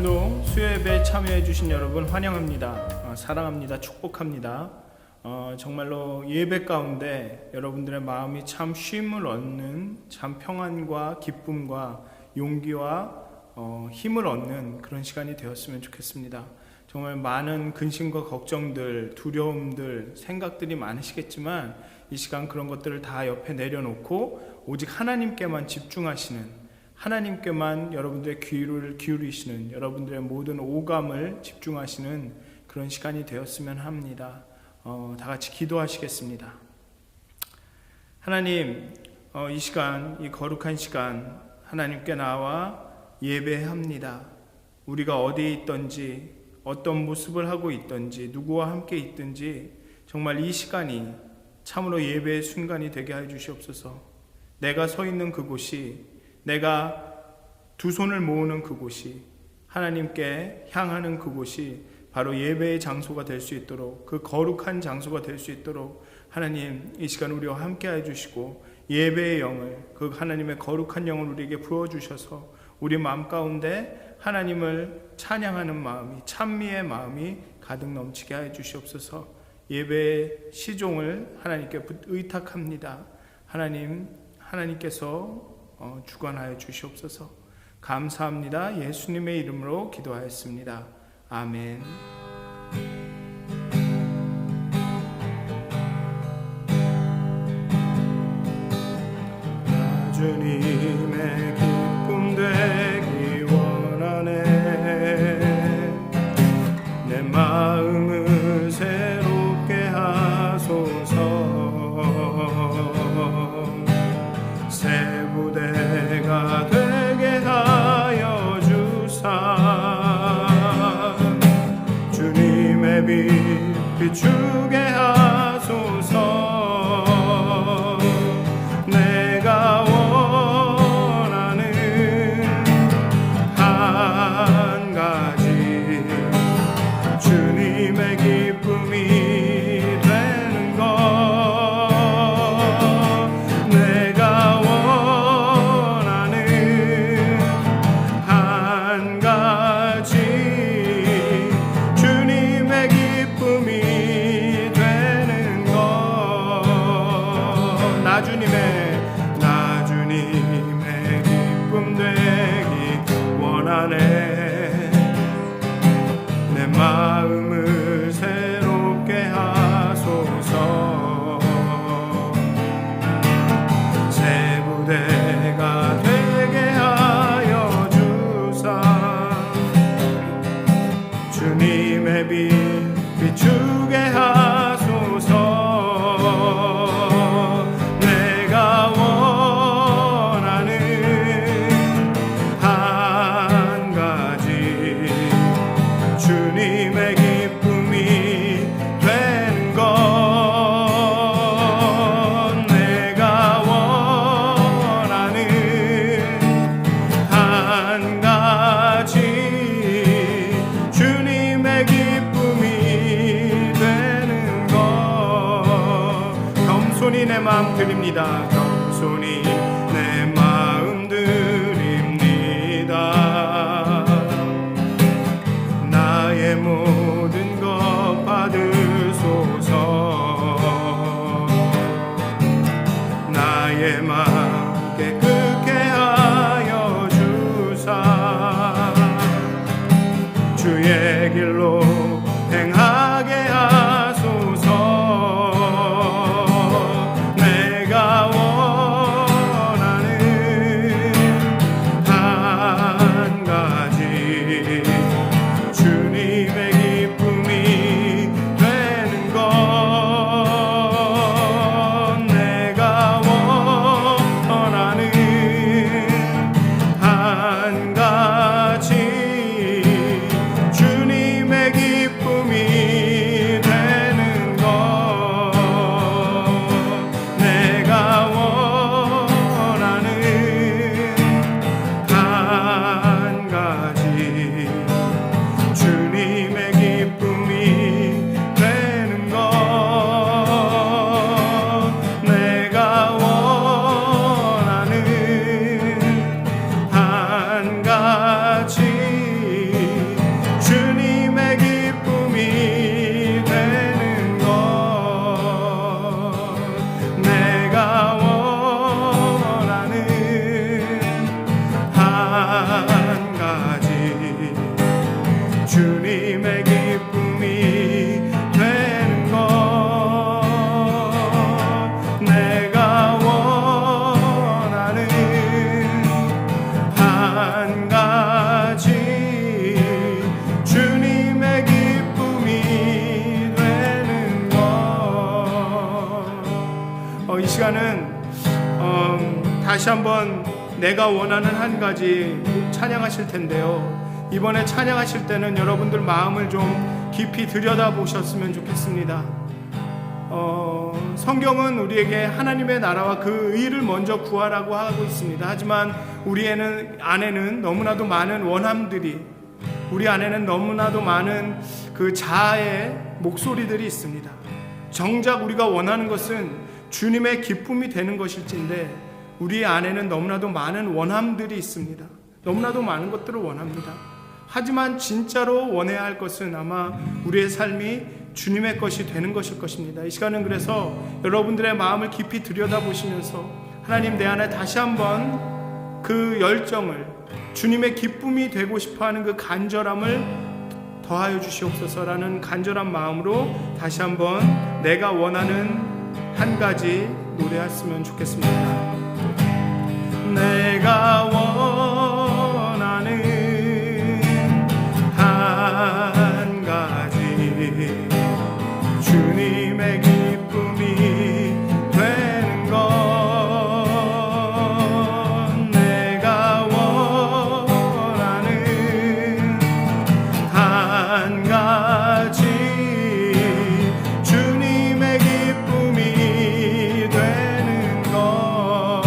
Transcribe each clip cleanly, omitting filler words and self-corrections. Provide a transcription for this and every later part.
오늘도 수요예배에 참여해 주신 여러분 환영합니다. 사랑합니다. 축복합니다. 정말로 예배 가운데 여러분들의 마음이 참 쉼을 얻는, 참 평안과 기쁨과 용기와 힘을 얻는 그런 시간이 되었으면 좋겠습니다. 정말 많은 근심과 걱정들, 두려움들, 생각들이 많으시겠지만 이 시간 그런 것들을 다 옆에 내려놓고 오직 하나님께만 집중하시는, 하나님께만 여러분들의 귀를 기울이시는, 여러분들의 모든 오감을 집중하시는 그런 시간이 되었으면 합니다. 다 같이 기도하시겠습니다. 하나님, 이 시간, 이 거룩한 시간 하나님께 나와 예배합니다. 우리가 어디에 있든지, 어떤 모습을 하고 있든지, 누구와 함께 있든지 정말 이 시간이 참으로 예배의 순간이 되게 해 주시옵소서. 내가 서 있는 그곳이, 내가 두 손을 모으는 그곳이, 하나님께 향하는 그곳이 바로 예배의 장소가 될 수 있도록, 그 거룩한 장소가 될 수 있도록 하나님 이 시간 우리와 함께 해주시고 예배의 영을, 그 하나님의 거룩한 영을 우리에게 부어주셔서 우리 마음 가운데 하나님을 찬양하는 마음이, 찬미의 마음이 가득 넘치게 해주시옵소서. 예배의 시종을 하나님께 의탁합니다. 하나님께서 주관하여 주시옵소서. 감사합니다. 예수님의 이름으로 기도하였습니다. 아멘. 주님의 기쁨 되기 원하네. 내 마음을 새롭게 하소서. 새 부대가 되게 하여 주사. 주님의 빛 비추게 하소서. 내가 원하는 한 가지, 주님의 기쁨이 되는 것. 내가 원하는 한 가지, 주님의 기쁨이 되는 것. 나 주님의 기쁨 되기 원하네. 내 마음을 새롭게 하소서. 새 부대가 되게 하여 주사. 주님의 빛 비추게 하소서. 내가 원하는 한 가지, 주님의 기쁨이 되는 것. 내가 원하는 한 가지, 주님의 기쁨이 되는 것. 겸손히 내 마음 드립니다. 겸손히 내 마음 드립니다. 나의 모든 것 받으소서. 나의 마음 깨끗게 하여 주사. 주의 길로 행하게 하소서. 내가 원하는 한 가지, 주님의 기쁨이 되는 것. 내가 원하는 다시 한번 내가 원하는 한 가지 찬양하실 텐데요. 이번에 찬양하실 때는 여러분들 마음을 좀 깊이 들여다보셨으면 좋겠습니다. 성경은 우리에게 하나님의 나라와 그 의를 먼저 구하라고 하고 있습니다. 하지만 우리 안에는 너무나도 많은 원함들이, 우리 안에는 너무나도 많은 그 자아의 목소리들이 있습니다. 정작 우리가 원하는 것은 주님의 기쁨이 되는 것일진데 우리 안에는 너무나도 많은 원함들이 있습니다. 너무나도 많은 것들을 원합니다. 하지만 진짜로 원해야 할 것은 아마 우리의 삶이 주님의 것이 되는 것일 것입니다. 이 시간은 그래서 여러분들의 마음을 깊이 들여다보시면서 하나님, 내 안에 다시 한번 그 열정을, 주님의 기쁨이 되고 싶어하는 그 간절함을 더하여 주시옵소서라는 간절한 마음으로 다시 한번 내가 원하는 한 가지 노래했으면 좋겠습니다. 내가 원하는 한 가지, 주님의 기쁨이 되는 것. 내가 원하는 한 가지, 주님의 기쁨이 되는 것.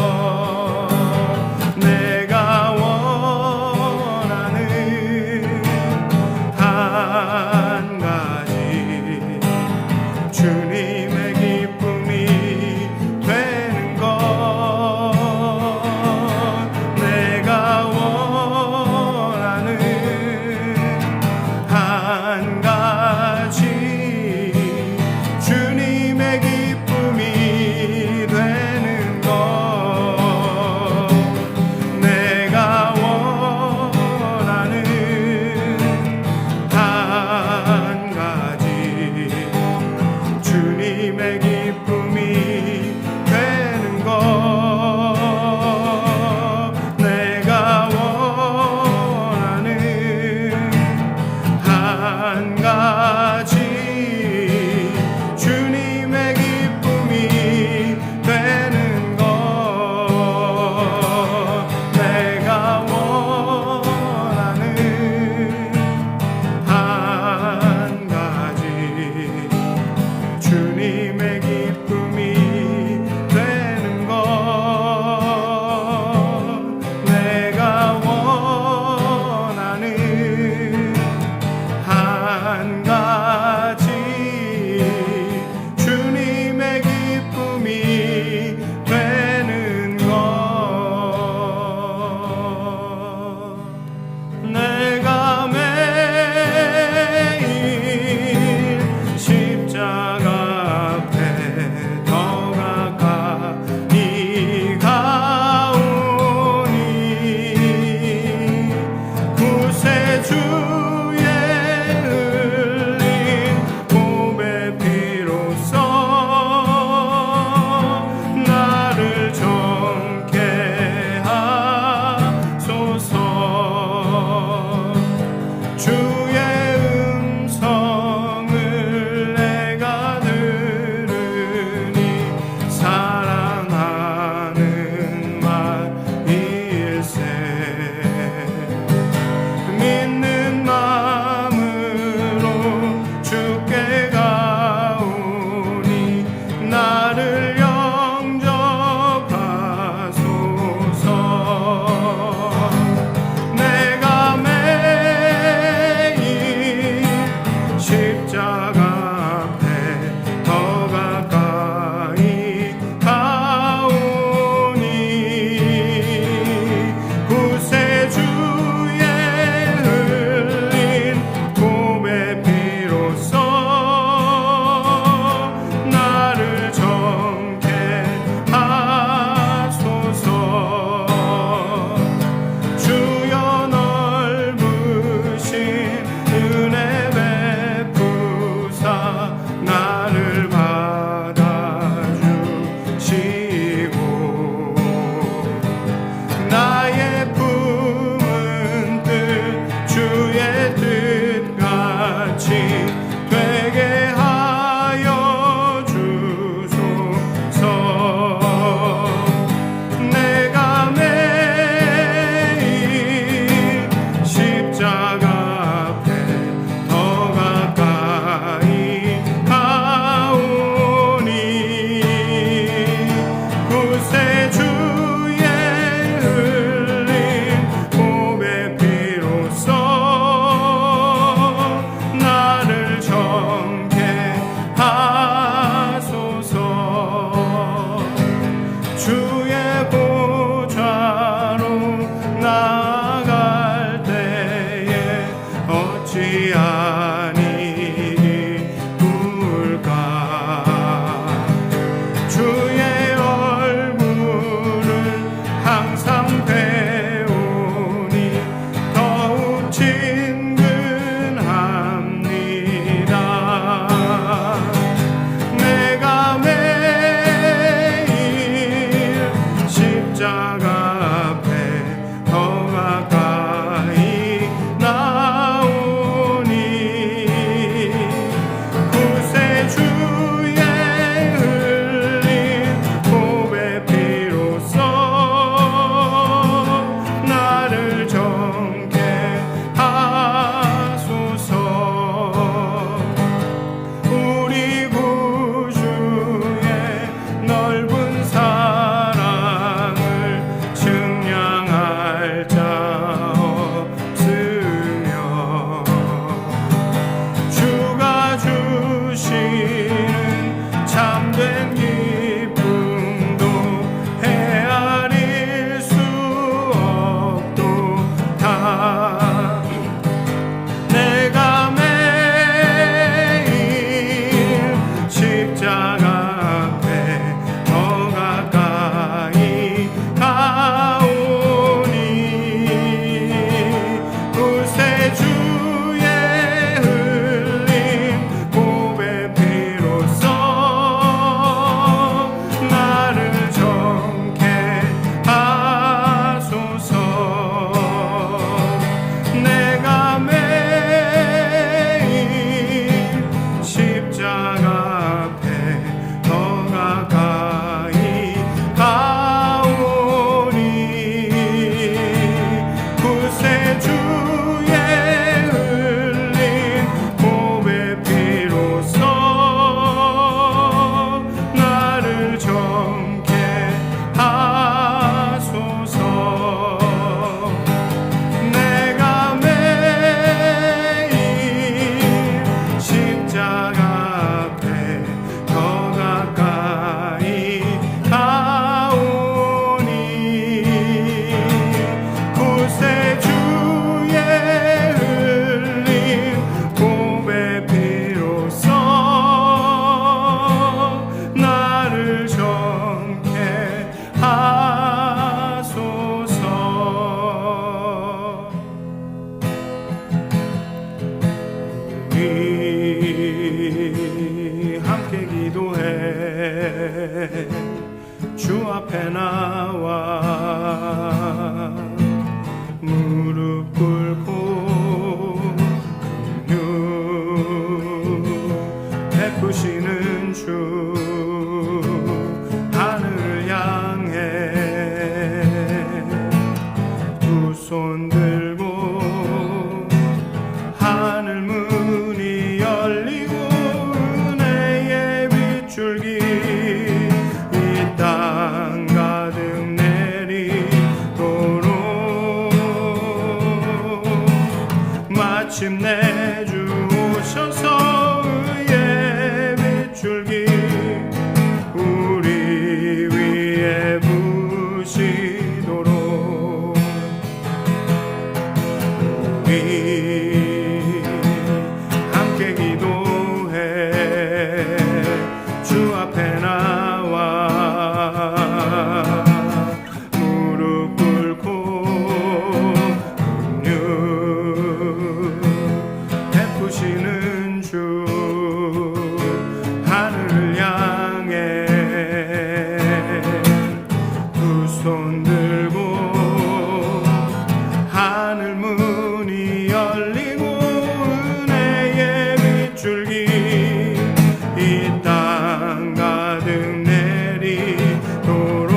주의 보좌로 나아갈 때에 어찌 아니 기쁠까. 주의 얼굴을 항상 배우니 더욱 친근합니다. 내가 매일 십자가 앞에 더 가까이 나오니 구세주의 흘린 보배 피로써 나를 정케 하소서. 우리 구주의 넓은 사랑을 증량할 자 없으며 주가 주시는 참된 기쁨도 헤아릴 수 없도다. 내가 매일 십자가 앞에 더 가까이 가오니 구세주의 흘린 보배 피로써 나를 정케 하소서. 내가 매일 십자가 앞에 더 가까이 가오니 구세주의 흘린 보배 피로써 나를 정케 하소서. 내가 매일 십자가 앞에 더 가까이 가오니 구세주의 흘린 보배 피로써 나를 정케 하소서. 우리 함께 기도해. 주 앞에 나와 무릎 꿇고 긍휼 베푸시는 주 하늘을 향해 두 손 들고 하늘 문이 열리고 은혜의 빗줄기 이 땅 가득 내리도록 마침내 주 오셔서 의의 빗줄기 우리 위에 부시도록 우리 함께 기도해. 주 앞에 나와 무릎 꿇고 긍휼 베푸시는 주 하늘을 향해 두 손 들고 하늘 문이 열리고 은혜의 빗줄기 이 땅 가득 내리도록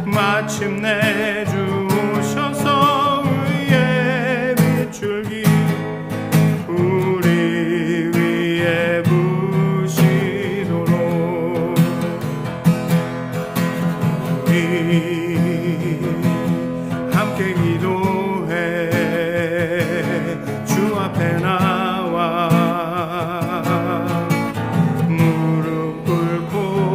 마침내 주 오셔서 의의 빗줄기 우리 위에 부시도록 우리 함께 기도해. 주 앞에 나와 무릎 꿇고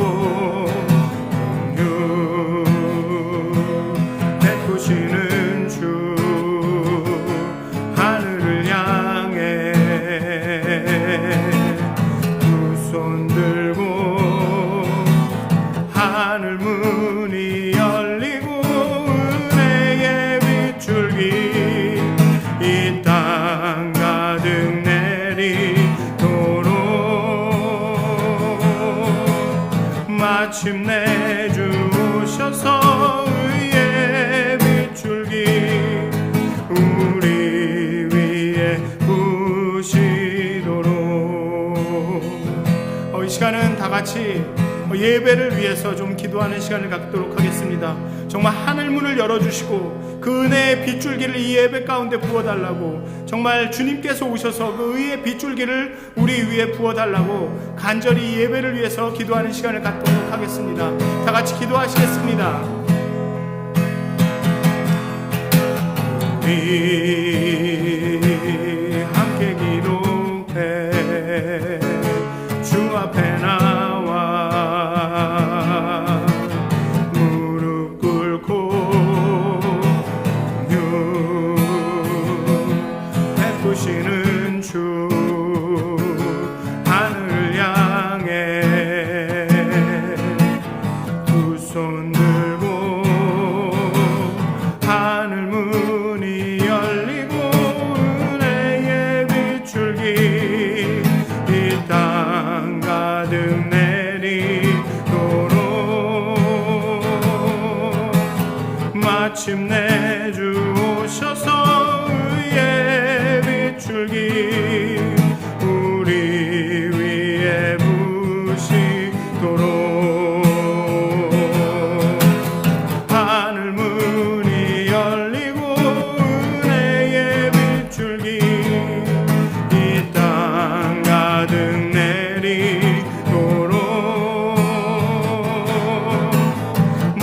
마침내 주 오셔서 의의 빛줄기 우리 위에 부시도록. 이 시간은 다 같이 예배를 위해서 좀 기도하는 시간을 갖도록 하겠습니다. 정말 하늘 문을 열어주시고 그 은혜의 빗줄기를 이 예배 가운데 부어달라고, 정말 주님께서 오셔서 그 의의 빗줄기를 우리 위에 부어달라고 간절히 이 예배를 위해서 기도하는 시간을 갖도록 하겠습니다. 다 같이 기도하시겠습니다. 우리 함께 기도해 주 앞에 나와 무릎 꿇고 베푸시는 주 하늘을 향해 두 손 들고 하늘 문이 열리고 은혜의 빗줄기 이 땅 가득 내리도록 마침내 주 오셔서 의의 빗줄기 우리 위에 부시도록 하늘 문이 열리고 은혜의 빗줄기 이 땅 가득 내리도록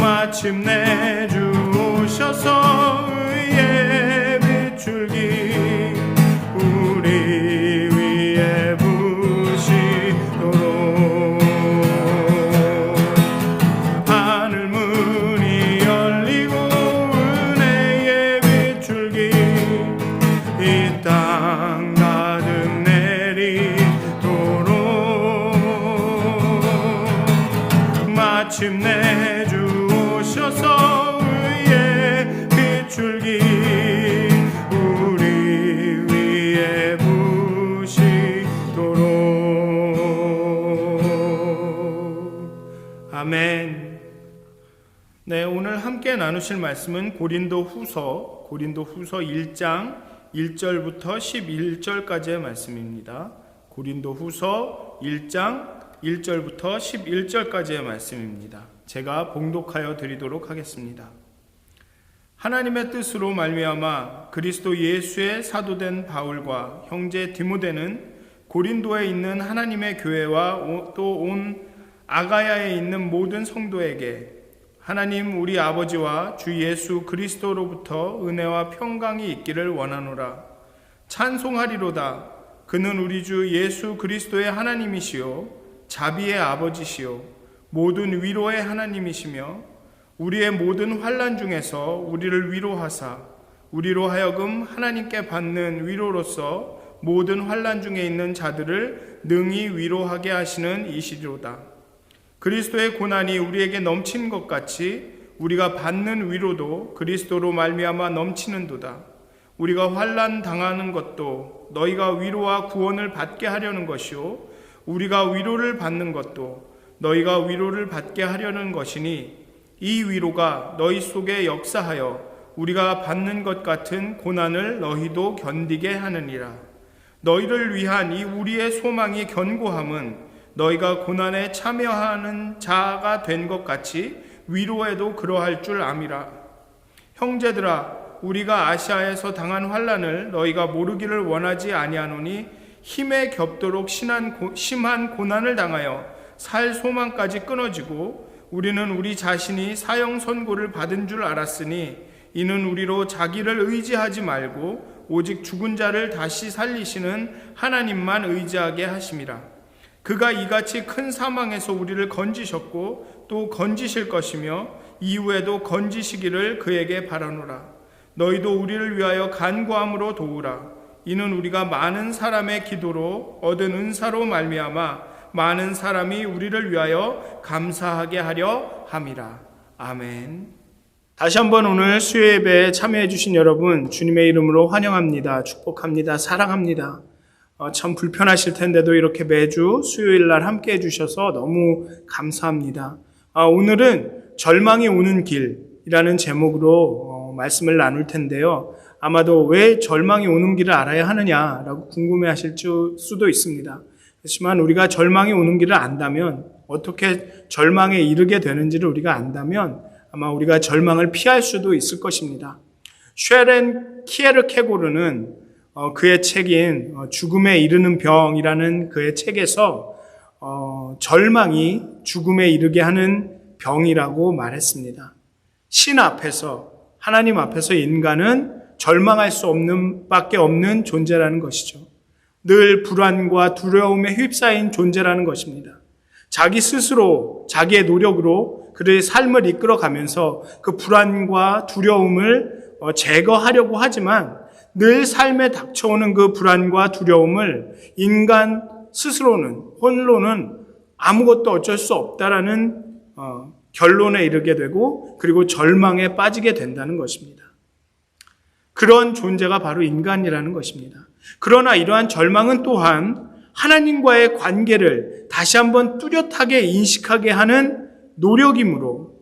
마침내 주 오셔서 의의 빗줄기 우리 위에 부시도록 하늘 문이 열리고 은혜의 빗줄기 이 땅 가득 내리도록 마침내 주 오셔서 의의 빗줄기 우리 위에 부시도록. 아멘. 네, 오늘 함께 나누실 말씀은 고린도후서 1장 1절부터 11절까지의 말씀입니다. 고린도후서 1장 1절부터 11절까지의 말씀입니다. 제가 봉독하여 드리도록 하겠습니다. 하나님의 뜻으로 말미암아 그리스도 예수의 사도된 바울과 형제 디모데는 고린도에 있는 하나님의 교회와 또 온 아가야에 있는 모든 성도에게 하나님 우리 아버지와 주 예수 그리스도로부터 은혜와 평강이 있기를 원하노라. 찬송하리로다. 그는 우리 주 예수 그리스도의 하나님이시요 자비의 아버지시요 모든 위로의 하나님이시며 우리의 모든 환난 중에서 우리를 위로하사 우리로 하여금 하나님께 받는 위로로서 모든 환난 중에 있는 자들을 능히 위로하게 하시는 이시로다. 그리스도의 고난이 우리에게 넘친 것 같이 우리가 받는 위로도 그리스도로 말미암아 넘치는도다. 우리가 환난 당하는 것도 너희가 위로와 구원을 받게 하려는 것이요 우리가 위로를 받는 것도 너희가 위로를 받게 하려는 것이니 이 위로가 너희 속에 역사하여 우리가 받는 것 같은 고난을 너희도 견디게 하느니라. 너희를 위한 이 우리의 소망이 견고함은 너희가 고난에 참여하는 자가 된 것 같이 위로에도 그러할 줄 암이라. 형제들아, 우리가 아시아에서 당한 환난을 너희가 모르기를 원하지 아니하노니 힘에 겹도록 심한 고난을 당하여 살 소망까지 끊어지고 우리는 우리 자신이 사형 선고를 받은 줄 알았으니 이는 우리로 자기를 의지하지 말고 오직 죽은 자를 다시 살리시는 하나님만 의지하게 하심이라. 그가 이같이 큰 사망에서 우리를 건지셨고 또 건지실 것이며 이후에도 건지시기를 그에게 바라노라. 너희도 우리를 위하여 간구함으로 도우라. 이는 우리가 많은 사람의 기도로 얻은 은사로 말미암아 많은 사람이 우리를 위하여 감사하게 하려 함이라. 아멘. 다시 한번 오늘 수요 예배에 참여해 주신 여러분 주님의 이름으로 환영합니다. 축복합니다. 사랑합니다. 참 불편하실 텐데도 이렇게 매주 수요일 날 함께 해주셔서 너무 감사합니다. 오늘은 절망이 오는 길이라는 제목으로 말씀을 나눌 텐데요. 아마도 왜 절망이 오는 길을 알아야 하느냐라고 궁금해하실 수도 있습니다. 그렇지만 우리가 절망이 오는 길을 안다면, 어떻게 절망에 이르게 되는지를 우리가 안다면 아마 우리가 절망을 피할 수도 있을 것입니다. 쉐렌 키에르케고르는 그의 책인 죽음에 이르는 병이라는 그의 책에서 절망이 죽음에 이르게 하는 병이라고 말했습니다. 신 앞에서, 하나님 앞에서 인간은 절망할 수 없는 밖에 없는 존재라는 것이죠. 늘 불안과 두려움에 휩싸인 존재라는 것입니다. 자기 스스로 자기의 노력으로 그의 삶을 이끌어가면서 그 불안과 두려움을 제거하려고 하지만 늘 삶에 닥쳐오는 그 불안과 두려움을 인간 스스로는, 홀로는 아무것도 어쩔 수 없다라는 결론에 이르게 되고, 그리고 절망에 빠지게 된다는 것입니다. 그런 존재가 바로 인간이라는 것입니다. 그러나 이러한 절망은 또한 하나님과의 관계를 다시 한번 뚜렷하게 인식하게 하는 노력이므로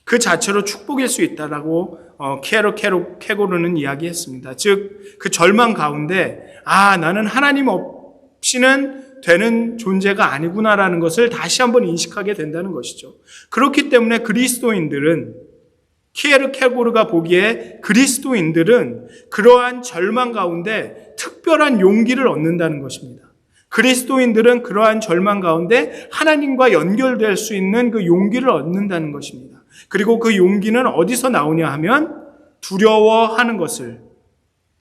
그 자체로 축복일 수 있다라고 케고르는 이야기했습니다. 즉, 그 절망 가운데 나는 하나님 없이는 되는 존재가 아니구나라는 것을 다시 한번 인식하게 된다는 것이죠. 그렇기 때문에 그리스도인들은, 키에르케고르가 보기에 그리스도인들은 그러한 절망 가운데 특별한 용기를 얻는다는 것입니다. 그리스도인들은 그러한 절망 가운데 하나님과 연결될 수 있는 그 용기를 얻는다는 것입니다. 그리고 그 용기는 어디서 나오냐 하면 두려워하는 것을,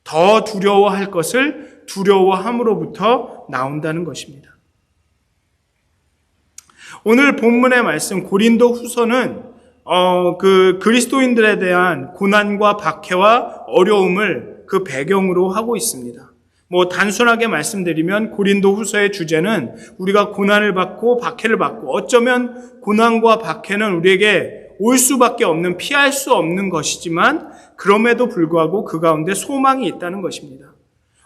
더 두려워할 것을 두려워함으로부터 나온다는 것입니다. 오늘 본문의 말씀 고린도 후서는 그 그리스도인들에 대한 고난과 박해와 어려움을 그 배경으로 하고 있습니다. 단순하게 말씀드리면 고린도 후서의 주제는 우리가 고난을 받고 박해를 받고, 어쩌면 고난과 박해는 우리에게 올 수밖에 없는, 피할 수 없는 것이지만 그럼에도 불구하고 그 가운데 소망이 있다는 것입니다.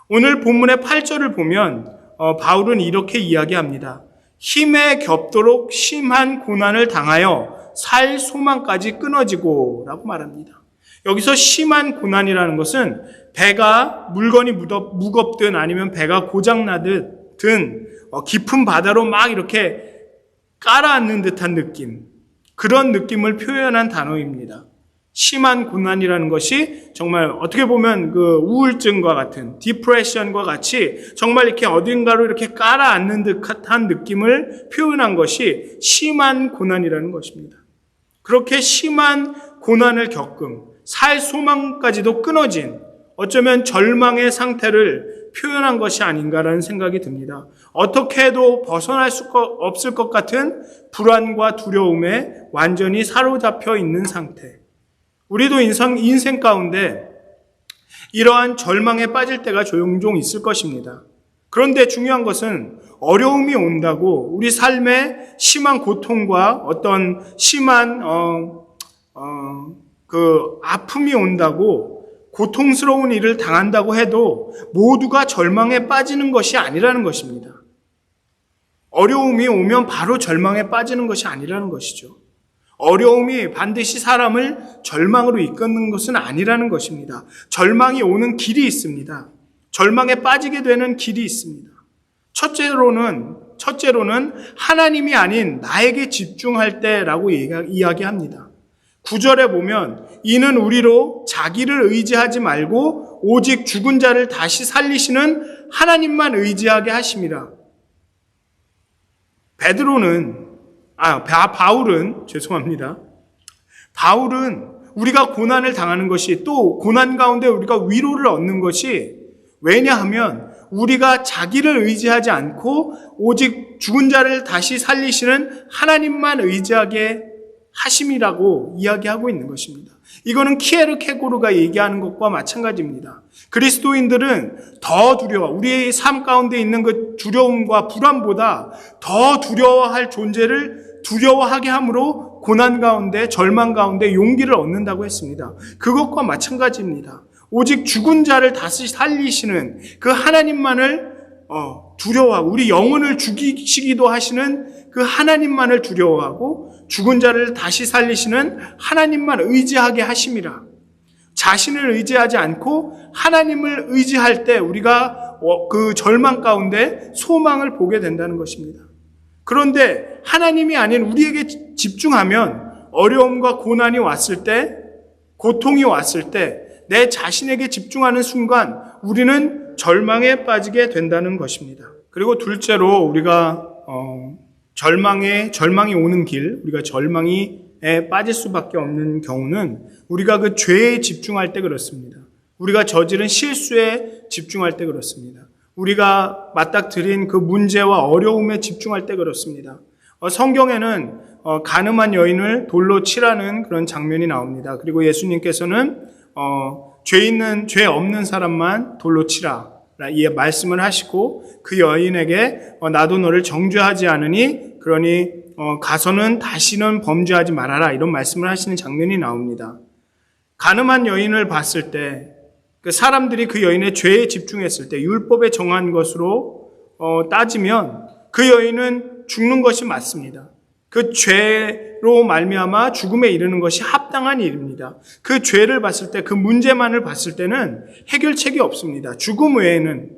오늘 본문의 8절을 보면 바울은 이렇게 이야기합니다. 힘에 겹도록 심한 고난을 당하여 살 소망까지 끊어지고 라고 말합니다. 여기서 심한 고난이라는 것은 배가 물건이 무겁든 아니면 배가 고장나든 깊은 바다로 막 이렇게 깔아앉는 듯한 느낌, 그런 느낌을 표현한 단어입니다. 심한 고난이라는 것이 정말 어떻게 보면 그 우울증과 같은, 디프레션과 같이 정말 이렇게 어딘가로 이렇게 깔아앉는 듯한 느낌을 표현한 것이 심한 고난이라는 것입니다. 그렇게 심한 고난을 겪음, 살 소망까지도 끊어진, 어쩌면 절망의 상태를 표현한 것이 아닌가라는 생각이 듭니다. 어떻게 해도 벗어날 수 없을 것 같은 불안과 두려움에 완전히 사로잡혀 있는 상태. 우리도 인생 가운데 이러한 절망에 빠질 때가 종종 있을 것입니다. 그런데 중요한 것은 어려움이 온다고 우리 삶에 심한 고통과 어떤 심한 그 아픔이 온다고, 고통스러운 일을 당한다고 해도 모두가 절망에 빠지는 것이 아니라는 것입니다. 어려움이 오면 바로 절망에 빠지는 것이 아니라는 것이죠. 어려움이 반드시 사람을 절망으로 이끄는 것은 아니라는 것입니다. 절망이 오는 길이 있습니다. 절망에 빠지게 되는 길이 있습니다. 첫째로는 하나님이 아닌 나에게 집중할 때라고 이야기합니다. 9절에 보면 이는 우리로 자기를 의지하지 말고 오직 죽은 자를 다시 살리시는 하나님만 의지하게 하심이라. 바울은 우리가 고난을 당하는 것이, 또 고난 가운데 우리가 위로를 얻는 것이, 왜냐하면 우리가 자기를 의지하지 않고 오직 죽은 자를 다시 살리시는 하나님만 의지하게 하심이라고 이야기하고 있는 것입니다. 이거는 키에르케고르가 얘기하는 것과 마찬가지입니다. 그리스도인들은 더 우리의 삶 가운데 있는 그 두려움과 불안보다 더 두려워할 존재를 두려워하게 함으로 고난 가운데, 절망 가운데 용기를 얻는다고 했습니다. 그것과 마찬가지입니다. 오직 죽은 자를 다시 살리시는 그 하나님만을 두려워하고, 우리 영혼을 죽이시기도 하시는 그 하나님만을 두려워하고, 죽은 자를 다시 살리시는 하나님만 의지하게 하심이라. 자신을 의지하지 않고 하나님을 의지할 때 우리가 그 절망 가운데 소망을 보게 된다는 것입니다. 그런데 하나님이 아닌 우리에게 집중하면 어려움과 고난이 왔을 때, 고통이 왔을 때 내 자신에게 집중하는 순간 우리는 절망에 빠지게 된다는 것입니다. 그리고 둘째로 우리가 절망이 오는 길, 우리가 절망에 빠질 수밖에 없는 경우는 우리가 그 죄에 집중할 때 그렇습니다. 우리가 저지른 실수에 집중할 때 그렇습니다. 우리가 맞닥뜨린 그 문제와 어려움에 집중할 때 그렇습니다. 성경에는 가늠한 여인을 돌로 치라는 그런 장면이 나옵니다. 그리고 예수님께서는 죄 없는 사람만 돌로 치라 이 말씀을 하시고 그 여인에게 나도 너를 정죄하지 않으니 그러니 가서는 다시는 범죄하지 말아라 이런 말씀을 하시는 장면이 나옵니다. 가늠한 여인을 봤을 때 그 사람들이 그 여인의 죄에 집중했을 때 율법에 정한 것으로 따지면 그 여인은 죽는 것이 맞습니다. 그 죄로 말미암아 죽음에 이르는 것이 합당한 일입니다. 그 죄를 봤을 때, 그 문제만을 봤을 때는 해결책이 없습니다. 죽음 외에는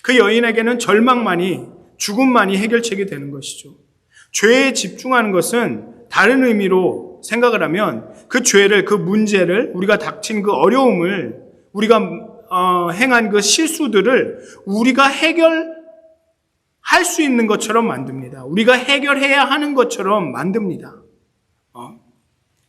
그 여인에게는 절망만이, 죽음만이 해결책이 되는 것이죠. 죄에 집중하는 것은 다른 의미로 생각을 하면 그 죄를, 그 문제를, 우리가 닥친 그 어려움을, 우리가 행한 그 실수들을 우리가 해결할 수 있는 것처럼 만듭니다. 우리가 해결해야 하는 것처럼 만듭니다.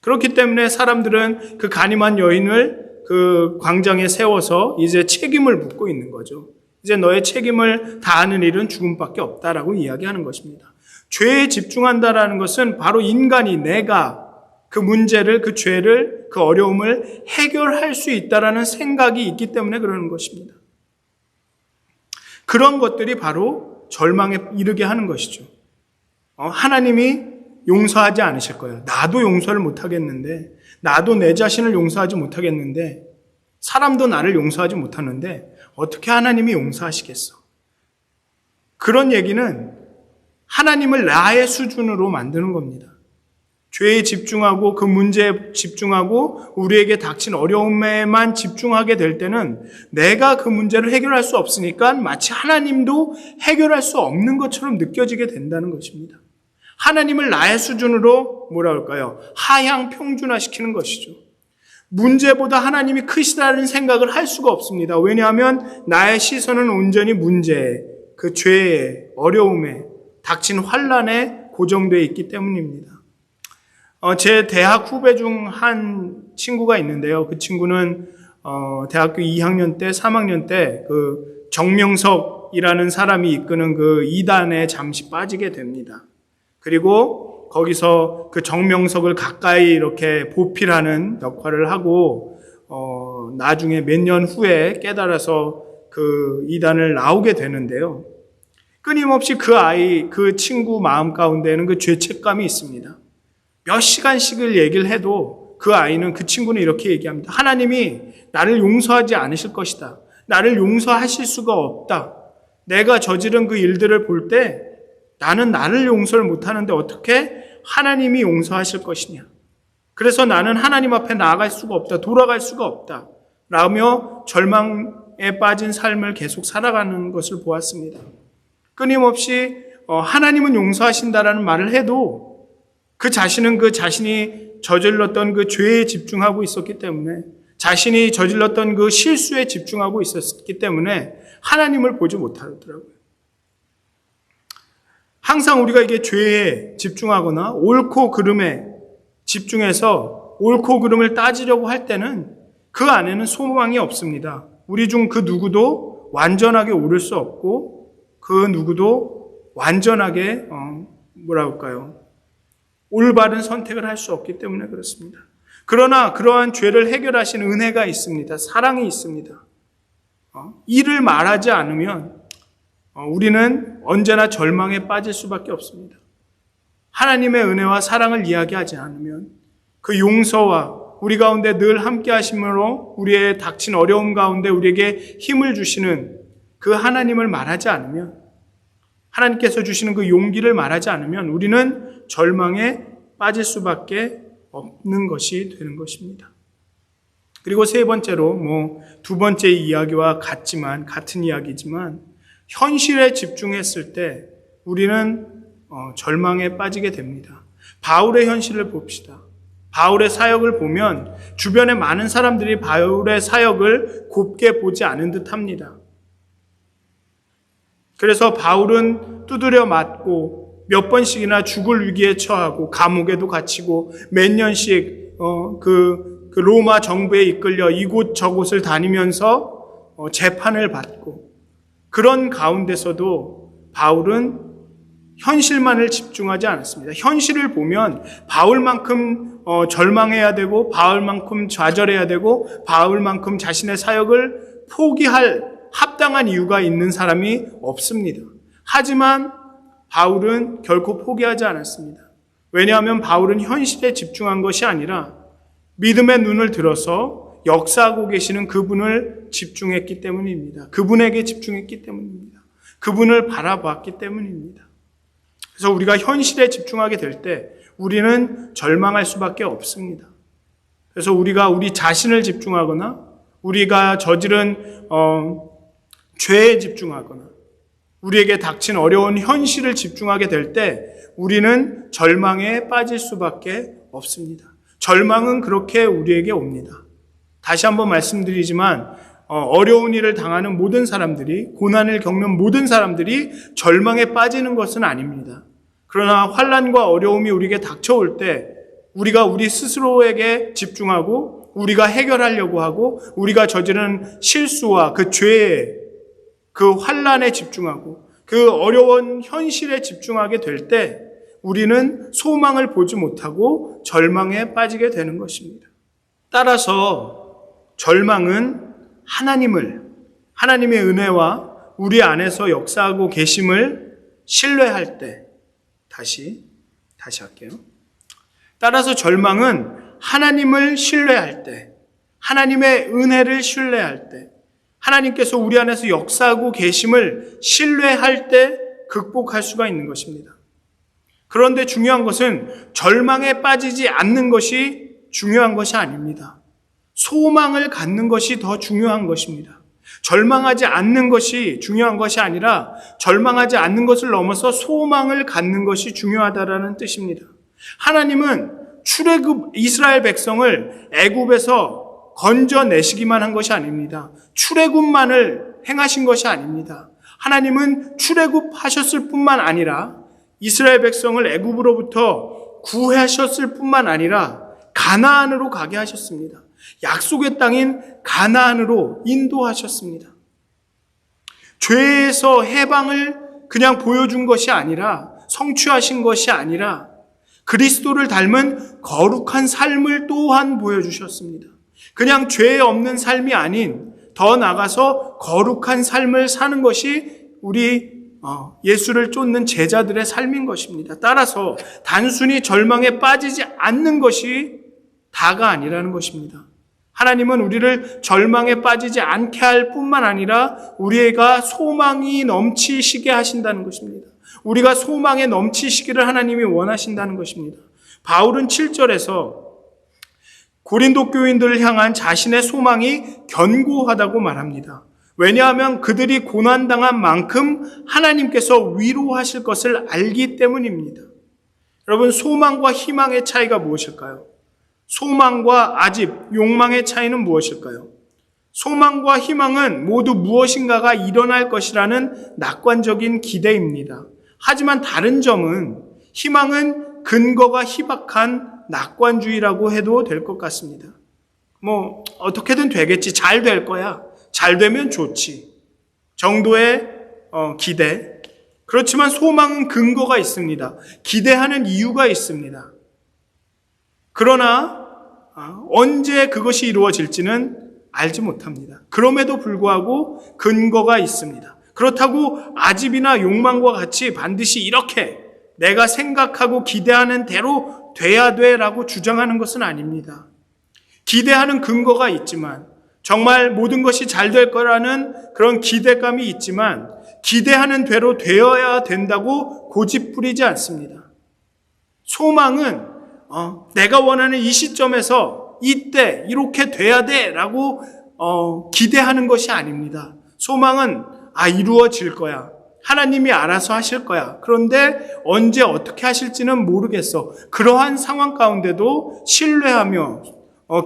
그렇기 때문에 사람들은 그 간임한 여인을 그 광장에 세워서 이제 책임을 묻고 있는 거죠. 이제 너의 책임을 다하는 일은 죽음밖에 없다라고 이야기하는 것입니다. 죄에 집중한다라는 것은 바로 인간이, 내가 그 문제를, 그 죄를, 그 어려움을 해결할 수 있다라는 생각이 있기 때문에 그러는 것입니다. 그런 것들이 바로 절망에 이르게 하는 것이죠. 하나님이 용서하지 않으실 거예요. 나도 용서를 못하겠는데, 나도 내 자신을 용서하지 못하겠는데, 사람도 나를 용서하지 못하는데 어떻게 하나님이 용서하시겠어? 그런 얘기는 하나님을 나의 수준으로 만드는 겁니다. 죄에 집중하고 그 문제에 집중하고 우리에게 닥친 어려움에만 집중하게 될 때는 내가 그 문제를 해결할 수 없으니까 마치 하나님도 해결할 수 없는 것처럼 느껴지게 된다는 것입니다. 하나님을 나의 수준으로 뭐라 할까요? 하향 평준화시키는 것이죠. 문제보다 하나님이 크시다는 생각을 할 수가 없습니다. 왜냐하면 나의 시선은 온전히 문제에, 그 죄에, 어려움에, 닥친 환난에 고정되어 있기 때문입니다. 제 대학 후배 중 한 친구가 있는데요. 그 친구는 대학교 2학년 때, 3학년 때 그 정명석이라는 사람이 이끄는 그 이단에 잠시 빠지게 됩니다. 그리고 거기서 그 정명석을 가까이 이렇게 보필하는 역할을 하고 나중에 몇 년 후에 깨달아서 그 이단을 나오게 되는데요. 끊임없이 그 친구 마음 가운데는 그 죄책감이 있습니다. 몇 시간씩을 얘기를 해도 그 친구는 이렇게 얘기합니다. 하나님이 나를 용서하지 않으실 것이다. 나를 용서하실 수가 없다. 내가 저지른 그 일들을 볼 때 나는 나를 용서를 못하는데 어떻게 하나님이 용서하실 것이냐. 그래서 나는 하나님 앞에 나아갈 수가 없다. 돌아갈 수가 없다. 라며 절망에 빠진 삶을 계속 살아가는 것을 보았습니다. 끊임없이 하나님은 용서하신다라는 말을 해도 그 자신은 그 자신이 저질렀던 그 죄에 집중하고 있었기 때문에, 자신이 저질렀던 그 실수에 집중하고 있었기 때문에 하나님을 보지 못하더라고요. 항상 우리가 이게 죄에 집중하거나 옳고 그름에 집중해서 옳고 그름을 따지려고 할 때는 그 안에는 소망이 없습니다. 우리 중 그 누구도 완전하게 옳을 수 없고 그 누구도 완전하게 올바른 선택을 할 수 없기 때문에 그렇습니다. 그러나 그러한 죄를 해결하시는 은혜가 있습니다. 사랑이 있습니다. 이를 말하지 않으면 우리는 언제나 절망에 빠질 수밖에 없습니다. 하나님의 은혜와 사랑을 이야기하지 않으면 그 용서와 우리 가운데 늘 함께 하심으로 우리의 닥친 어려움 가운데 우리에게 힘을 주시는 그 하나님을 말하지 않으면, 하나님께서 주시는 그 용기를 말하지 않으면 우리는 절망에 빠질 수밖에 없는 것이 되는 것입니다. 그리고 세 번째로 두 번째 이야기와 같은 이야기지만 현실에 집중했을 때 우리는 절망에 빠지게 됩니다. 바울의 현실을 봅시다. 바울의 사역을 보면 주변에 많은 사람들이 바울의 사역을 곱게 보지 않은 듯 합니다. 그래서 바울은 두드려 맞고 몇 번씩이나 죽을 위기에 처하고 감옥에도 갇히고 몇 년씩 그 로마 정부에 이끌려 이곳 저곳을 다니면서 재판을 받고 그런 가운데서도 바울은 현실만을 집중하지 않았습니다. 현실을 보면 바울만큼 절망해야 되고 바울만큼 좌절해야 되고 바울만큼 자신의 사역을 포기할 합당한 이유가 있는 사람이 없습니다. 하지만 바울은 결코 포기하지 않았습니다. 왜냐하면 바울은 현실에 집중한 것이 아니라 믿음의 눈을 들어서 역사하고 계시는 그분을 집중했기 때문입니다. 그분에게 집중했기 때문입니다. 그분을 바라보았기 때문입니다. 그래서 우리가 현실에 집중하게 될 때 우리는 절망할 수밖에 없습니다. 그래서 우리가 우리 자신을 집중하거나 우리가 저지른 죄에 집중하거나 우리에게 닥친 어려운 현실을 집중하게 될 때 우리는 절망에 빠질 수밖에 없습니다. 절망은 그렇게 우리에게 옵니다. 다시 한번 말씀드리지만 어려운 일을 당하는 모든 사람들이, 고난을 겪는 모든 사람들이 절망에 빠지는 것은 아닙니다. 그러나 환난과 어려움이 우리에게 닥쳐올 때 우리가 우리 스스로에게 집중하고 우리가 해결하려고 하고 우리가 저지른 실수와 그 죄에 그 환난에 집중하고 그 어려운 현실에 집중하게 될 때 우리는 소망을 보지 못하고 절망에 빠지게 되는 것입니다. 따라서 절망은 하나님의 은혜와 우리 안에서 역사하고 계심을 신뢰할 때 다시 할게요. 따라서 절망은 하나님을 신뢰할 때, 하나님의 은혜를 신뢰할 때, 하나님께서 우리 안에서 역사하고 계심을 신뢰할 때 극복할 수가 있는 것입니다. 그런데 중요한 것은 절망에 빠지지 않는 것이 중요한 것이 아닙니다. 소망을 갖는 것이 더 중요한 것입니다. 절망하지 않는 것이 중요한 것이 아니라 절망하지 않는 것을 넘어서 소망을 갖는 것이 중요하다라는 뜻입니다. 하나님은 출애굽 이스라엘 백성을 애굽에서 건져내시기만 한 것이 아닙니다. 출애굽만을 행하신 것이 아닙니다. 하나님은 출애굽하셨을 뿐만 아니라 이스라엘 백성을 애굽으로부터 구하셨을 뿐만 아니라 가나안으로 가게 하셨습니다. 약속의 땅인 가나안으로 인도하셨습니다. 죄에서 해방을 그냥 보여준 것이 아니라 성취하신 것이 아니라 그리스도를 닮은 거룩한 삶을 또한 보여주셨습니다. 그냥 죄 없는 삶이 아닌 더 나아가서 거룩한 삶을 사는 것이 우리 예수를 쫓는 제자들의 삶인 것입니다. 따라서 단순히 절망에 빠지지 않는 것이 다가 아니라는 것입니다. 하나님은 우리를 절망에 빠지지 않게 할 뿐만 아니라 우리가 소망이 넘치시게 하신다는 것입니다. 우리가 소망에 넘치시기를 하나님이 원하신다는 것입니다. 바울은 7절에서 고린도 교인들을 향한 자신의 소망이 견고하다고 말합니다. 왜냐하면 그들이 고난당한 만큼 하나님께서 위로하실 것을 알기 때문입니다. 여러분, 소망과 희망의 차이가 무엇일까요? 소망과 아집, 욕망의 차이는 무엇일까요? 소망과 희망은 모두 무엇인가가 일어날 것이라는 낙관적인 기대입니다. 하지만 다른 점은 희망은 근거가 희박한 낙관주의라고 해도 될 것 같습니다. 어떻게든 되겠지. 잘 될 거야. 잘 되면 좋지. 정도의 기대. 그렇지만 소망은 근거가 있습니다. 기대하는 이유가 있습니다. 그러나 언제 그것이 이루어질지는 알지 못합니다. 그럼에도 불구하고 근거가 있습니다. 그렇다고 아집이나 욕망과 같이 반드시 이렇게 내가 생각하고 기대하는 대로 돼야 돼라고 주장하는 것은 아닙니다. 기대하는 근거가 있지만 정말 모든 것이 잘 될 거라는 그런 기대감이 있지만 기대하는 대로 되어야 된다고 고집 부리지 않습니다. 소망은 내가 원하는 이 시점에서 이때 이렇게 돼야 돼라고 기대하는 것이 아닙니다. 소망은 이루어질 거야. 하나님이 알아서 하실 거야. 그런데 언제 어떻게 하실지는 모르겠어. 그러한 상황 가운데도 신뢰하며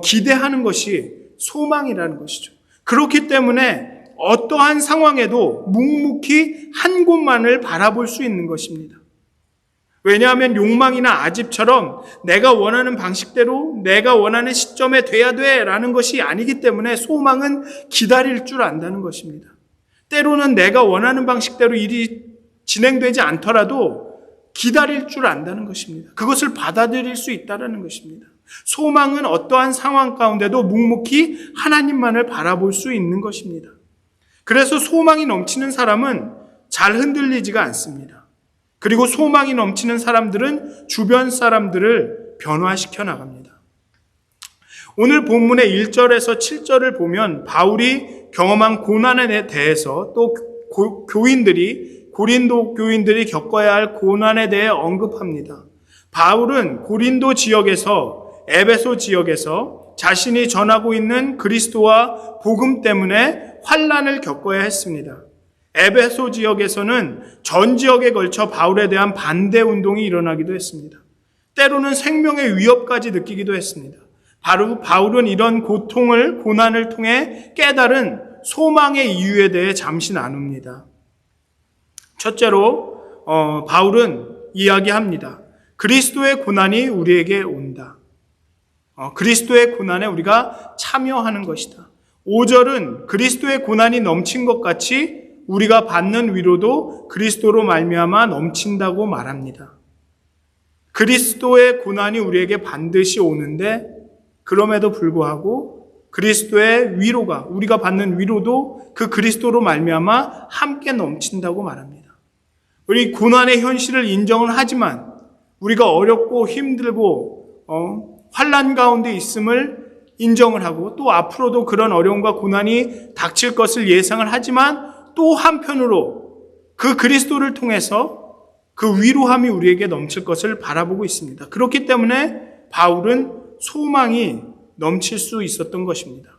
기대하는 것이 소망이라는 것이죠. 그렇기 때문에 어떠한 상황에도 묵묵히 한 곳만을 바라볼 수 있는 것입니다. 왜냐하면 욕망이나 아집처럼 내가 원하는 방식대로 내가 원하는 시점에 돼야 돼라는 것이 아니기 때문에 소망은 기다릴 줄 안다는 것입니다. 때로는 내가 원하는 방식대로 일이 진행되지 않더라도 기다릴 줄 안다는 것입니다. 그것을 받아들일 수 있다는 것입니다. 소망은 어떠한 상황 가운데도 묵묵히 하나님만을 바라볼 수 있는 것입니다. 그래서 소망이 넘치는 사람은 잘 흔들리지가 않습니다. 그리고 소망이 넘치는 사람들은 주변 사람들을 변화시켜 나갑니다. 오늘 본문의 1절에서 7절을 보면 바울이 경험한 고난에 대해서 또 고린도 교인들이 겪어야 할 고난에 대해 언급합니다. 바울은 고린도 지역에서 에베소 지역에서 자신이 전하고 있는 그리스도와 복음 때문에 환난을 겪어야 했습니다. 에베소 지역에서는 전 지역에 걸쳐 바울에 대한 반대 운동이 일어나기도 했습니다. 때로는 생명의 위협까지 느끼기도 했습니다. 바울은 이런 고난을 통해 깨달은 소망의 이유에 대해 잠시 나눕니다. 첫째로 바울은 이야기합니다. 그리스도의 고난이 우리에게 온다. 그리스도의 고난에 우리가 참여하는 것이다. 5절은 그리스도의 고난이 넘친 것 같이 우리가 받는 위로도 그리스도로 말미암아 넘친다고 말합니다. 그리스도의 고난이 우리에게 반드시 오는데 그럼에도 불구하고 그리스도의 위로가 우리가 받는 위로도 그 그리스도로 말미암아 함께 넘친다고 말합니다. 우리 고난의 현실을 인정을 하지만 우리가 어렵고 힘들고 환난 가운데 있음을 인정을 하고 또 앞으로도 그런 어려움과 고난이 닥칠 것을 예상을 하지만 또 한편으로 그 그리스도를 통해서 그 위로함이 우리에게 넘칠 것을 바라보고 있습니다. 그렇기 때문에 바울은 소망이 넘칠 수 있었던 것입니다.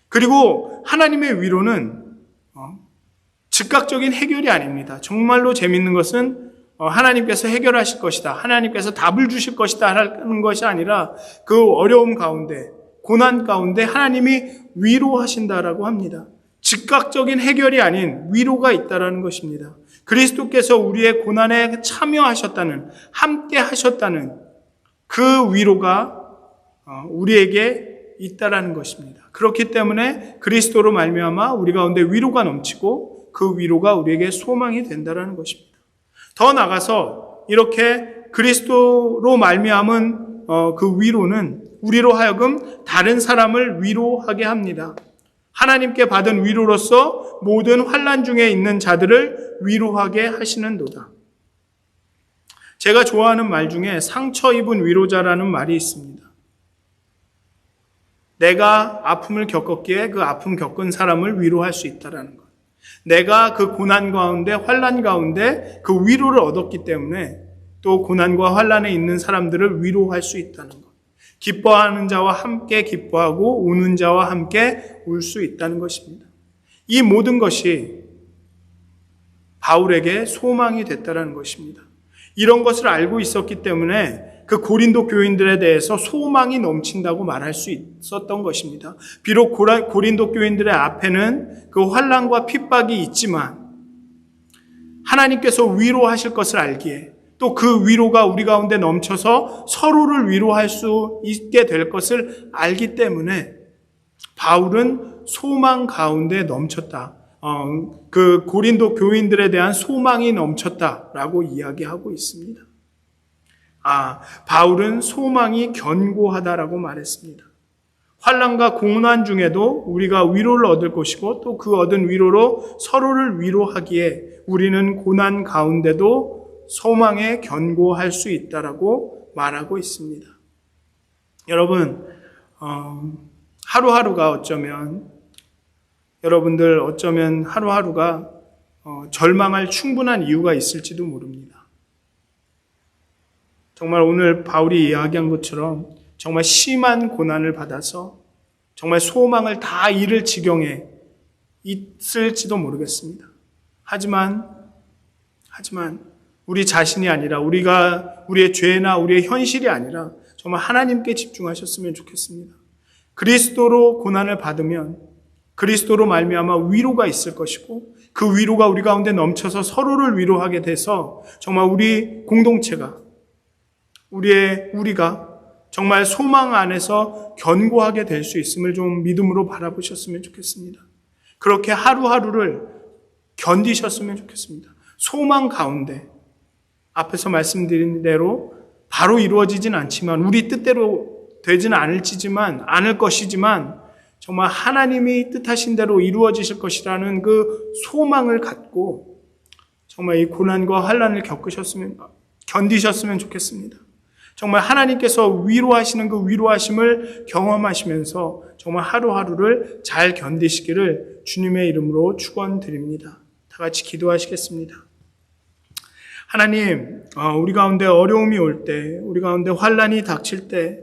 그리고 하나님의 위로는 즉각적인 해결이 아닙니다. 정말로 재밌는 것은 하나님께서 해결하실 것이다. 하나님께서 답을 주실 것이다 하는 것이 아니라 그 어려움 가운데 고난 가운데 하나님이 위로하신다라고 합니다. 즉각적인 해결이 아닌 위로가 있다라는 것입니다. 그리스도께서 우리의 고난에 참여하셨다는 함께 하셨다는 그 위로가 우리에게 있다라는 것입니다. 그렇기 때문에 그리스도로 말미암아 우리 가운데 위로가 넘치고 그 위로가 우리에게 소망이 된다라는 것입니다. 더 나아가서 이렇게 그리스도로 말미암은 그 위로는 우리로 하여금 다른 사람을 위로하게 합니다. 하나님께 받은 위로로서 모든 환난 중에 있는 자들을 위로하게 하시는도다. 제가 좋아하는 말 중에 상처 입은 위로자라는 말이 있습니다. 내가 아픔을 겪었기에 그 아픔 겪은 사람을 위로할 수 있다라는 것. 내가 그 고난 가운데 환난 가운데 그 위로를 얻었기 때문에 또 고난과 환난에 있는 사람들을 위로할 수 있다는 것. 기뻐하는 자와 함께 기뻐하고 우는 자와 함께 울 수 있다는 것입니다. 이 모든 것이 바울에게 소망이 됐다는 것입니다. 이런 것을 알고 있었기 때문에 그 고린도 교인들에 대해서 소망이 넘친다고 말할 수 있었던 것입니다. 비록 고린도 교인들의 앞에는 그 환난과 핍박이 있지만 하나님께서 위로하실 것을 알기에 또 그 위로가 우리 가운데 넘쳐서 서로를 위로할 수 있게 될 것을 알기 때문에 바울은 소망 가운데 넘쳤다. 그 고린도 교인들에 대한 소망이 넘쳤다라고 이야기하고 있습니다. 바울은 소망이 견고하다라고 말했습니다. 환난과 고난 중에도 우리가 위로를 얻을 것이고 또 그 얻은 위로로 서로를 위로하기에 우리는 고난 가운데도 소망에 견고할 수 있다라고 말하고 있습니다. 여러분, 하루하루가 여러분들 어쩌면 하루하루가 절망할 충분한 이유가 있을지도 모릅니다. 정말 오늘 바울이 이야기한 것처럼 정말 심한 고난을 받아서 정말 소망을 다 잃을 지경에 있을지도 모르겠습니다. 하지만 우리 자신이 아니라 우리의 죄나 우리의 현실이 아니라 정말 하나님께 집중하셨으면 좋겠습니다. 그리스도로 고난을 받으면 그리스도로 말미암아 위로가 있을 것이고 그 위로가 우리 가운데 넘쳐서 서로를 위로하게 돼서 정말 우리 공동체가 우리가 정말 소망 안에서 견고하게 될 수 있음을 좀 믿음으로 바라보셨으면 좋겠습니다. 그렇게 하루하루를 견디셨으면 좋겠습니다. 소망 가운데 앞에서 말씀드린 대로 바로 이루어지진 않지만 우리 뜻대로 되지는 않을 것이지만 정말 하나님이 뜻하신 대로 이루어지실 것이라는 그 소망을 갖고 정말 이 고난과 환난을 견디셨으면 좋겠습니다. 정말 하나님께서 위로하시는 그 위로하심을 경험하시면서 정말 하루하루를 잘 견디시기를 주님의 이름으로 축원드립니다. 다 같이 기도하시겠습니다. 하나님, 우리 가운데 어려움이 올 때, 우리 가운데 환난이 닥칠 때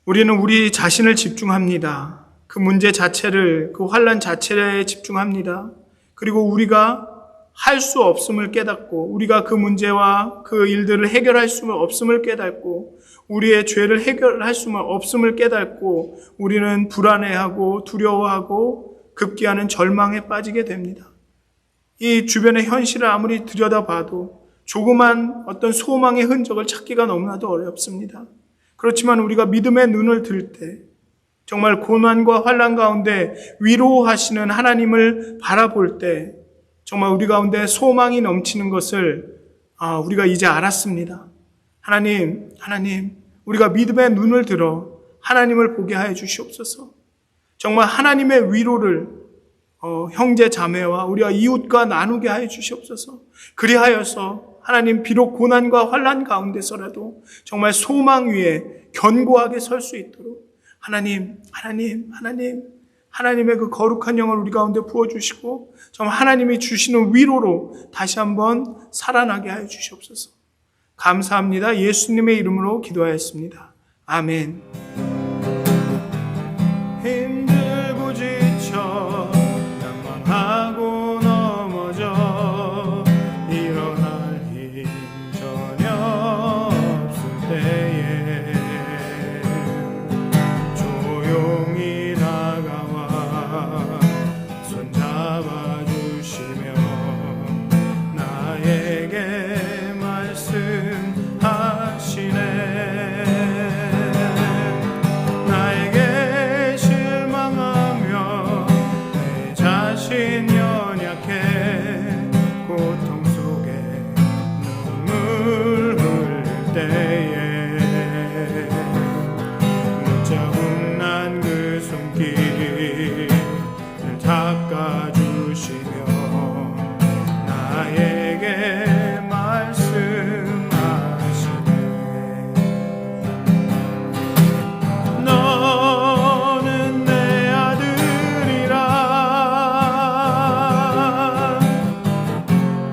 우리는 우리 자신을 집중합니다. 그 문제 자체를, 그 환난 자체에 집중합니다. 그리고 우리가 할 수 없음을 깨닫고 우리가 그 문제와 그 일들을 해결할 수 없음을 깨닫고 우리의 죄를 해결할 수 없음을 깨닫고 우리는 불안해하고 두려워하고 급기야는 절망에 빠지게 됩니다. 이 주변의 현실을 아무리 들여다봐도 조그만 어떤 소망의 흔적을 찾기가 너무나도 어렵습니다. 그렇지만 우리가 믿음의 눈을 들 때 정말 고난과 환난 가운데 위로하시는 하나님을 바라볼 때 정말 우리 가운데 소망이 넘치는 것을 우리가 이제 알았습니다. 하나님, 우리가 믿음의 눈을 들어 하나님을 보게 하여 주시옵소서. 정말 하나님의 위로를 형제 자매와 우리가 이웃과 나누게 하여 주시옵소서. 그리하여서 하나님 비록 고난과 환난 가운데서라도 정말 소망 위에 견고하게 설 수 있도록 하나님의 그 거룩한 영을 우리 가운데 부어주시고 정말 하나님이 주시는 위로로 다시 한번 살아나게 하여 주시옵소서. 감사합니다. 예수님의 이름으로 기도하였습니다. 아멘. 힘들고 지쳐 낭망하고 넘어져 일어날 힘 전혀 없을 때에 조용히 다가와 손잡아 주시며 나에게 말씀하시네. 나에게 실망하며 내 자신 연약해 고통 속에 눈물 흘릴 때에 자국난 그 손길을 닦아주시며 나에게 말씀하시네. 너는 내 아들이라.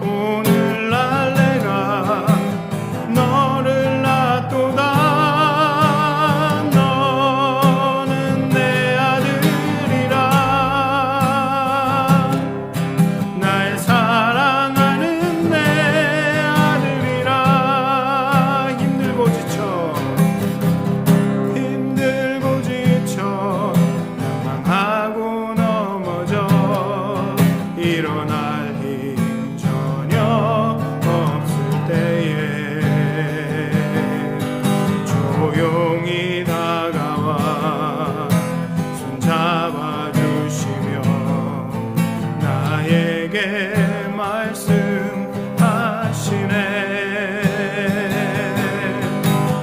오늘날 내가 너를 낳도다. 너는 내 아들이라. 날 사랑하는 내 아들이라. 힘들고 지쳐 낭망하고 넘어져 일어날 힘 전혀 없을 때에 조용히 다가와 손잡아 주시며 나에게 말씀하시네.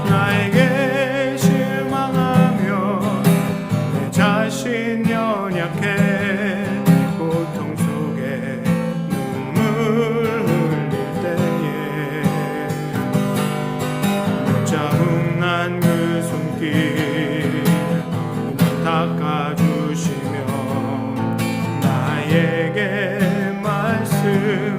나에게 실망하며 내 자신 연약해 고통 속에 눈물 흘릴 때에 자국난 그 손길 닦아주시며 나에게 말씀하시네.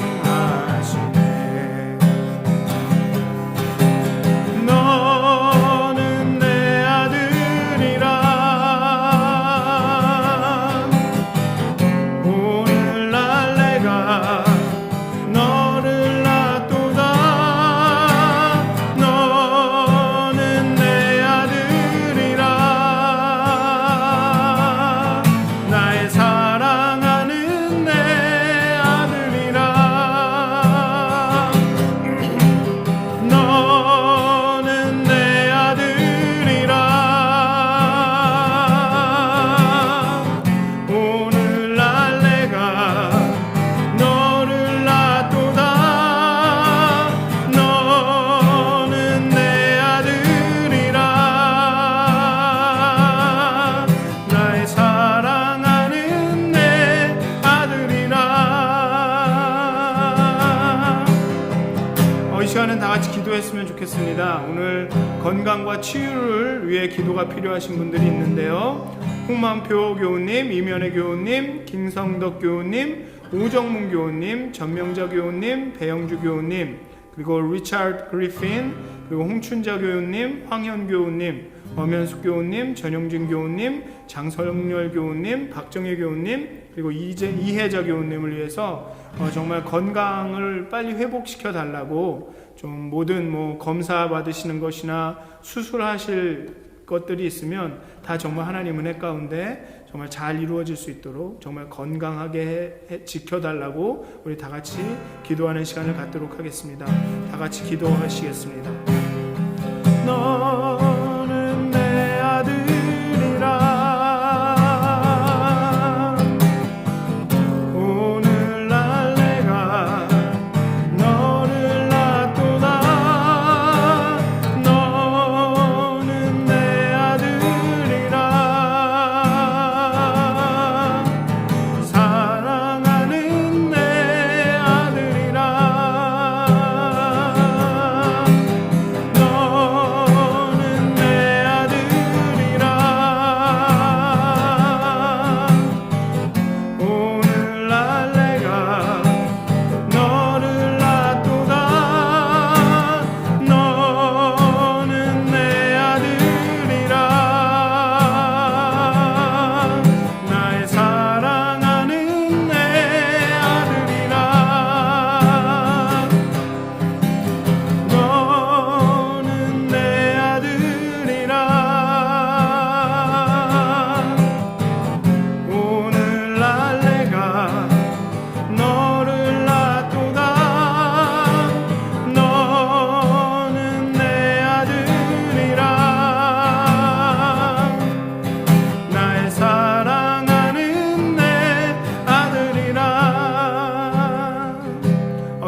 기도했으면 좋겠습니다. 오늘 건강과 치유를 위해 기도가 필요하신 분들이 있는데요. 홍만표 교우님, 이면혜 교우님, 김성덕 교우님, 오정문 교우님, 전명자 교우님, 배영주 교우님, 그리고 리차드 그리핀, 그리고 홍춘자 교우님, 황현 교우님, 엄현숙 교우님, 전영진 교우님, 장설열 교우님, 박정혜 교우님, 그리고 이혜자 교우님을 위해서 정말 건강을 빨리 회복시켜 달라고 좀 모든 검사 받으시는 것이나 수술하실 것들이 있으면 다 정말 하나님 은혜 가운데 정말 잘 이루어질 수 있도록 정말 건강하게 지켜달라고 우리 다 같이 기도하는 시간을 갖도록 하겠습니다. 다 같이 기도하시겠습니다. 너는 내 아들이라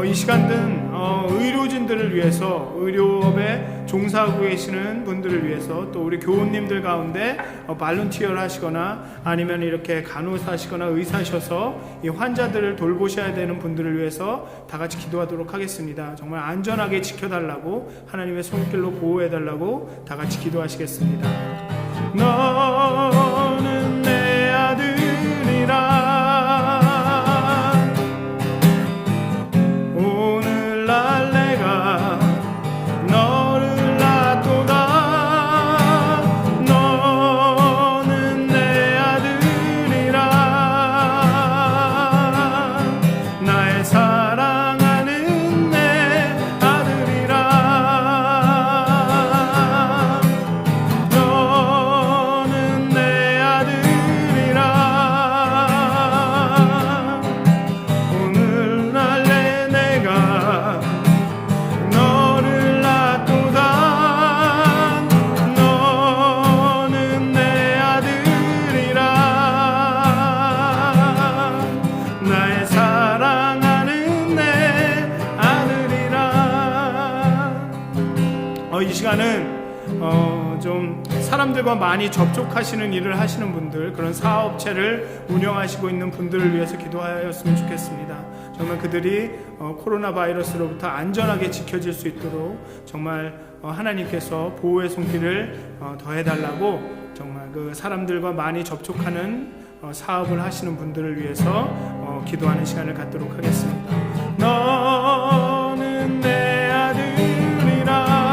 이 시간은 의료진들을 위해서, 의료업에 종사하고 계시는 분들을 위해서, 또 우리 교우님들 가운데 발런티어를 하시거나 아니면 이렇게 간호사시거나 의사셔서 이 환자들을 돌보셔야 되는 분들을 위해서 다 같이 기도하도록 하겠습니다. 정말 안전하게 지켜달라고, 하나님의 손길로 보호해달라고 다 같이 기도하시겠습니다. 너는 내 아들이라 이 시간은 좀 사람들과 많이 접촉하시는 일을 하시는 분들, 그런 사업체를 운영하시고 있는 분들을 위해서 기도하였으면 좋겠습니다. 정말 그들이 코로나 바이러스로부터 안전하게 지켜질 수 있도록 정말 하나님께서 보호의 손길을 더해달라고, 정말 그 사람들과 많이 접촉하는 사업을 하시는 분들을 위해서 기도하는 시간을 갖도록 하겠습니다. 너는 내 아들이라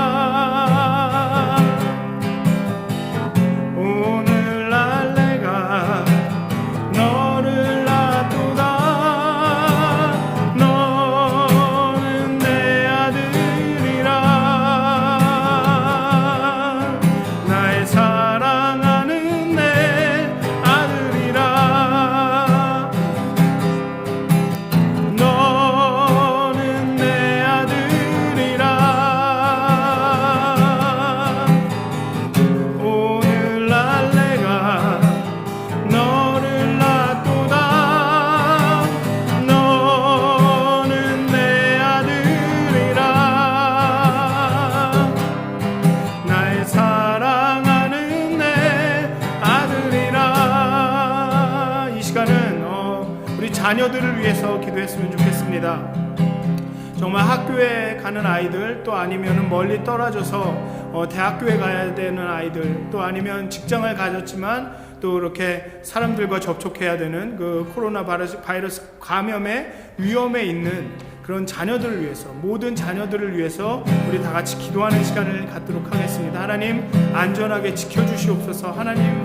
자녀들을 위해서 기도했으면 좋겠습니다. 정말 학교에 가는 아이들, 또 아니면 멀리 떨어져서 대학교에 가야 되는 아이들, 또 아니면 직장을 가졌지만 또 이렇게 사람들과 접촉해야 되는 그 코로나 바이러스 감염의 위험에 있는 그런 자녀들을 위해서, 모든 자녀들을 위해서 우리 다 같이 기도하는 시간을 갖도록 하겠습니다. 하나님 안전하게 지켜주시옵소서. 하나님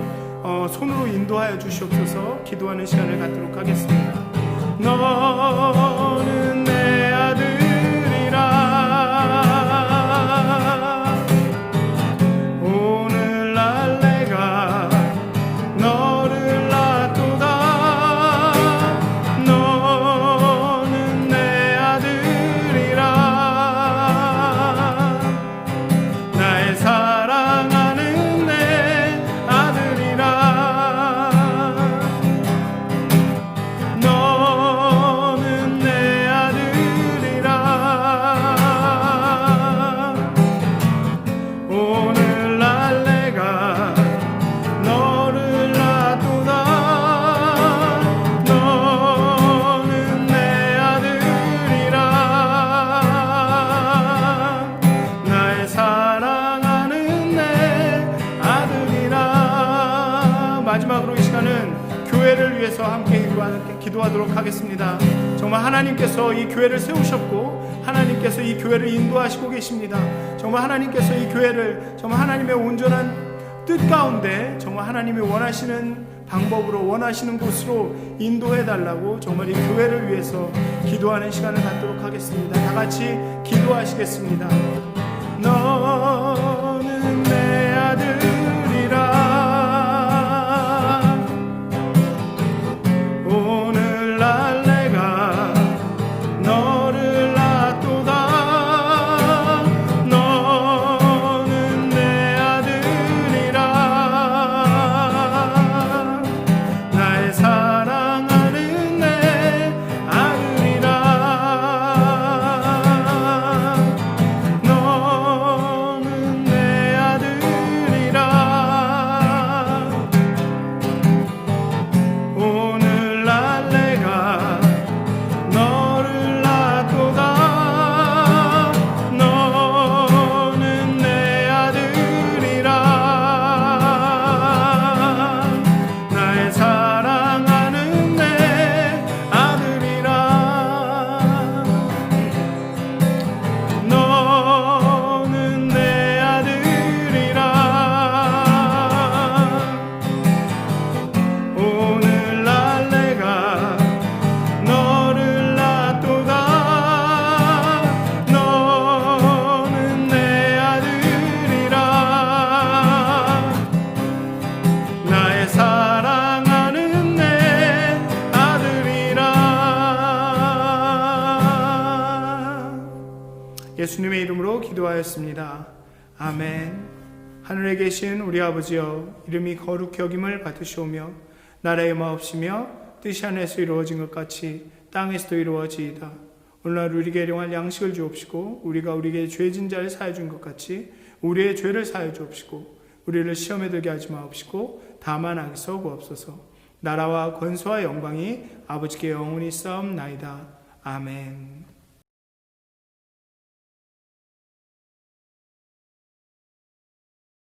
손으로 인도하여 주시옵소서. 기도하는 시간을 갖도록 하겠습니다. 너는 내 아들이라 오늘날 내가 너를 낳도다. 너는 내 아들이라 나의 사랑하는 내 아들이라 너는 내 아들이라 오늘날 내가 너를 낳도다. 너는 내 아들이라 나의 사랑하는 내 아들이라. 마지막으로 이 시간은 교회를 위해서 함께 기도하도록 하겠습니다. 정말 하나님께서 이 교회를 세우셨고 하나님께서 이 교회를 인도하시고 계십니다. 정말 하나님께서 이 교회를 정말 하나님의 온전한 뜻 가운데 정말 하나님이 원하시는 방법으로 원하시는 곳으로 인도해 달라고 정말 이 교회를 위해서 기도하는 시간을 갖도록 하겠습니다. 다 같이 기도하시겠습니다. 너는 내 아들이라 오늘날 내가 너를 낳도다. 너는 내 아들이라 나의 사랑하는 내 아들이라 너는 내 아들이라 오늘날 내가 너를 낳도다. 너는 내 아들이라 나의 사랑하는 내 아들이라 너는 내 아들이라 오늘날 내가 너를 낳도다. 너는 내 아들이라 나의 사랑하는 내 아들이라. 예수님의 이름으로 기도하였습니다. 아멘. 하늘에 계신 우리 아버지여, 이름이 거룩히 여김을 받으시오며 나라의 마옵시며 뜻이 하늘에서 이루어진 것 같이 땅에서도 이루어지이다. 오늘날 우리에게 일용할 양식을 주옵시고 우리가 우리에게 죄진 자를 사하여 준 것 같이 우리의 죄를 사하여 주옵시고 우리를 시험에 들게 하지 마옵시고 다만 악에서 구하옵소서. 나라와 권세와 영광이 아버지께 영원히 싸움나이다. 아멘.